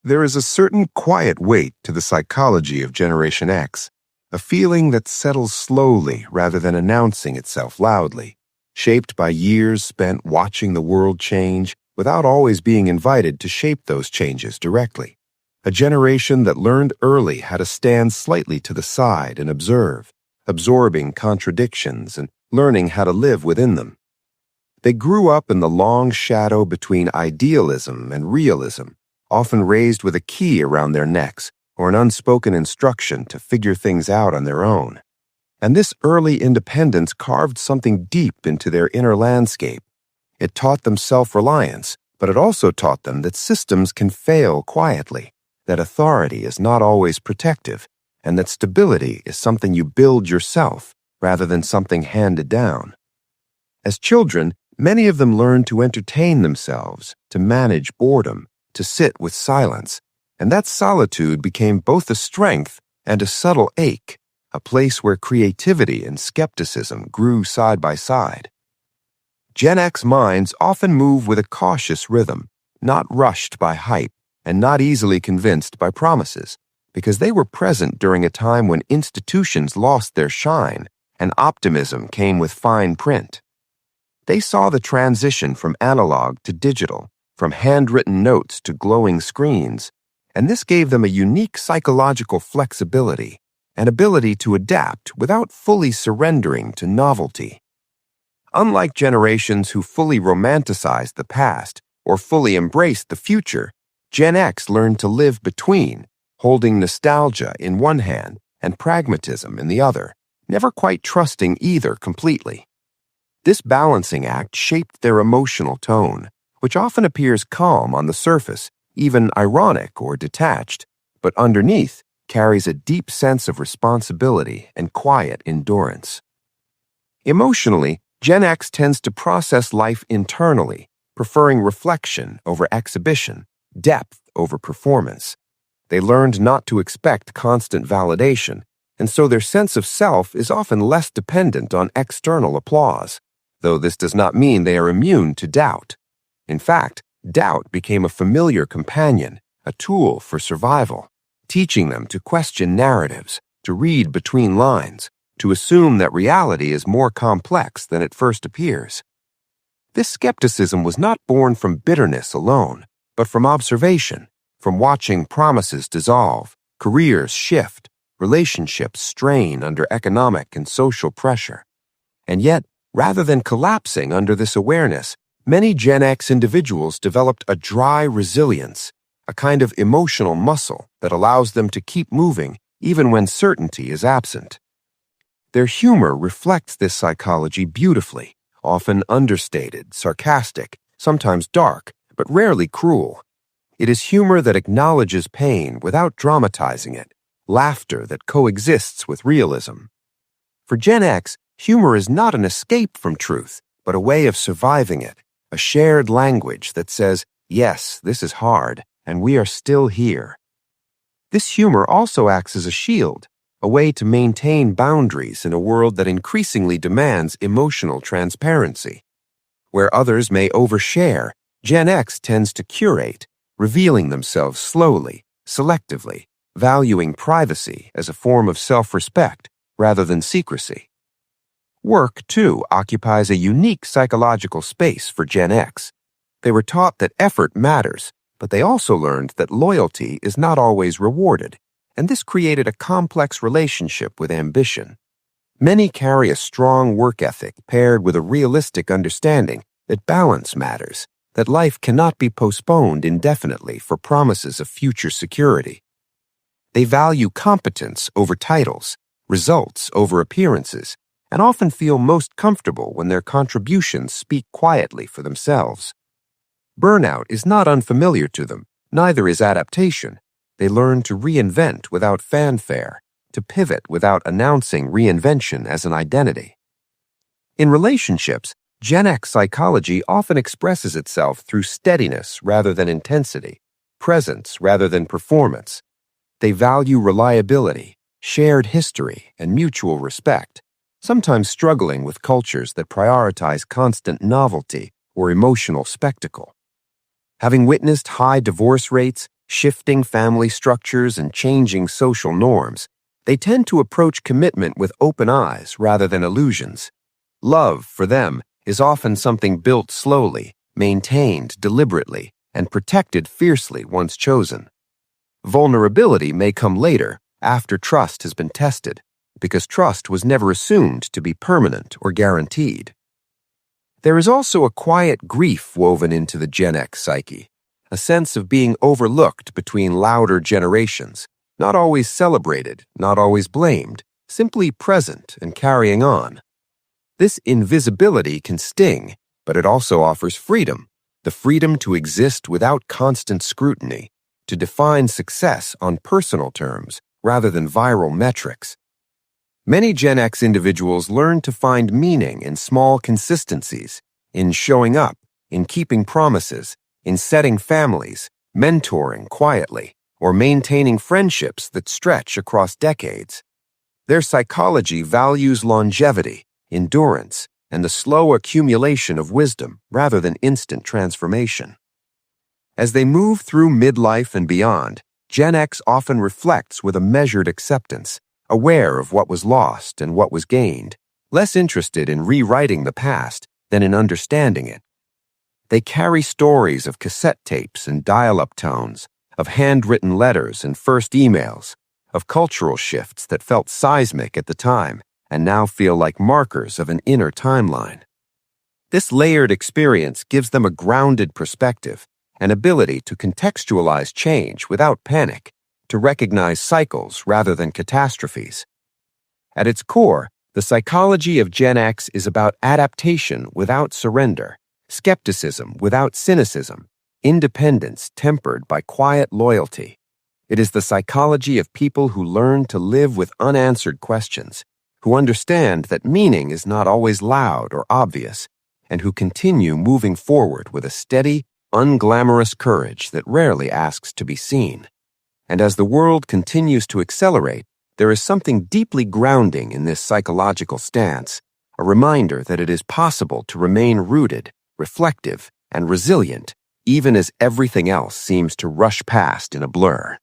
There is a certain quiet weight to the psychology of Generation X, a feeling that settles slowly rather than announcing itself loudly, shaped by years spent watching the world change without always being invited to shape those changes directly. A generation that learned early how to stand slightly to the side and observe, absorbing contradictions and learning how to live within them. They grew up in the long shadow between idealism and realism, often raised with a key around their necks or an unspoken instruction to figure things out on their own. And this early independence carved something deep into their inner landscape. It taught them self-reliance, but it also taught them that systems can fail quietly, that authority is not always protective, and that stability is something you build yourself rather than something handed down. As children, many of them learned to entertain themselves, to manage boredom, to sit with silence, and that solitude became both a strength and a subtle ache, a place where creativity and skepticism grew side by side. Gen X minds often move with a cautious rhythm, not rushed by hype and not easily convinced by promises, because they were present during a time when institutions lost their shine and optimism came with fine print. They saw the transition from analog to digital, from handwritten notes to glowing screens, and this gave them a unique psychological flexibility, an ability to adapt without fully surrendering to novelty. Unlike generations who fully romanticized the past or fully embraced the future, Gen X learned to live between, holding nostalgia in one hand and pragmatism in the other, never quite trusting either completely. This balancing act shaped their emotional tone, which often appears calm on the surface, even ironic or detached, but underneath carries a deep sense of responsibility and quiet endurance. Emotionally, Gen X tends to process life internally, preferring reflection over exhibition, depth over performance. They learned not to expect constant validation, and so their sense of self is often less dependent on external applause, though this does not mean they are immune to doubt. In fact, doubt became a familiar companion, a tool for survival, teaching them to question narratives, to read between lines, to assume that reality is more complex than it first appears. This skepticism was not born from bitterness alone, but from observation, from watching promises dissolve, careers shift, relationships strain under economic and social pressure. And yet, rather than collapsing under this awareness, many Gen X individuals developed a dry resilience, a kind of emotional muscle that allows them to keep moving even when certainty is absent. Their humor reflects this psychology beautifully, often understated, sarcastic, sometimes dark, but rarely cruel. It is humor that acknowledges pain without dramatizing it, laughter that coexists with realism. For Gen X, humor is not an escape from truth, but a way of surviving it, a shared language that says, yes, this is hard, and we are still here. This humor also acts as a shield, a way to maintain boundaries in a world that increasingly demands emotional transparency. Where others may overshare, Gen X tends to curate, revealing themselves slowly, selectively, valuing privacy as a form of self-respect rather than secrecy. Work, too, occupies a unique psychological space for Gen X. They were taught that effort matters, but they also learned that loyalty is not always rewarded, and this created a complex relationship with ambition. Many carry a strong work ethic paired with a realistic understanding that balance matters, that life cannot be postponed indefinitely for promises of future security. They value competence over titles, results over appearances, and often feel most comfortable when their contributions speak quietly for themselves. Burnout is not unfamiliar to them, neither is adaptation. They learn to reinvent without fanfare, to pivot without announcing reinvention as an identity. In relationships, Gen X psychology often expresses itself through steadiness rather than intensity, presence rather than performance. They value reliability, shared history, and mutual respect, sometimes struggling with cultures that prioritize constant novelty or emotional spectacle. Having witnessed high divorce rates, shifting family structures and changing social norms, they tend to approach commitment with open eyes rather than illusions. Love, for them, is often something built slowly, maintained deliberately, and protected fiercely once chosen. Vulnerability may come later, after trust has been tested, because trust was never assumed to be permanent or guaranteed. There is also a quiet grief woven into the Gen X psyche, a sense of being overlooked between louder generations, not always celebrated, not always blamed, simply present and carrying on. This invisibility can sting, but it also offers freedom, the freedom to exist without constant scrutiny, to define success on personal terms rather than viral metrics. Many Gen X individuals learn to find meaning in small consistencies, in showing up, in keeping promises, in setting families, mentoring quietly, or maintaining friendships that stretch across decades. Their psychology values longevity, endurance, and the slow accumulation of wisdom rather than instant transformation. As they move through midlife and beyond, Gen X often reflects with a measured acceptance, aware of what was lost and what was gained, less interested in rewriting the past than in understanding it. They carry stories of cassette tapes and dial-up tones, of handwritten letters and first emails, of cultural shifts that felt seismic at the time and now feel like markers of an inner timeline. This layered experience gives them a grounded perspective, an ability to contextualize change without panic, to recognize cycles rather than catastrophes. At its core, the psychology of Gen X is about adaptation without surrender, skepticism without cynicism, independence tempered by quiet loyalty. It is the psychology of people who learn to live with unanswered questions, who understand that meaning is not always loud or obvious, and who continue moving forward with a steady, unglamorous courage that rarely asks to be seen. And as the world continues to accelerate, there is something deeply grounding in this psychological stance, a reminder that it is possible to remain rooted, reflective, and resilient, even as everything else seems to rush past in a blur.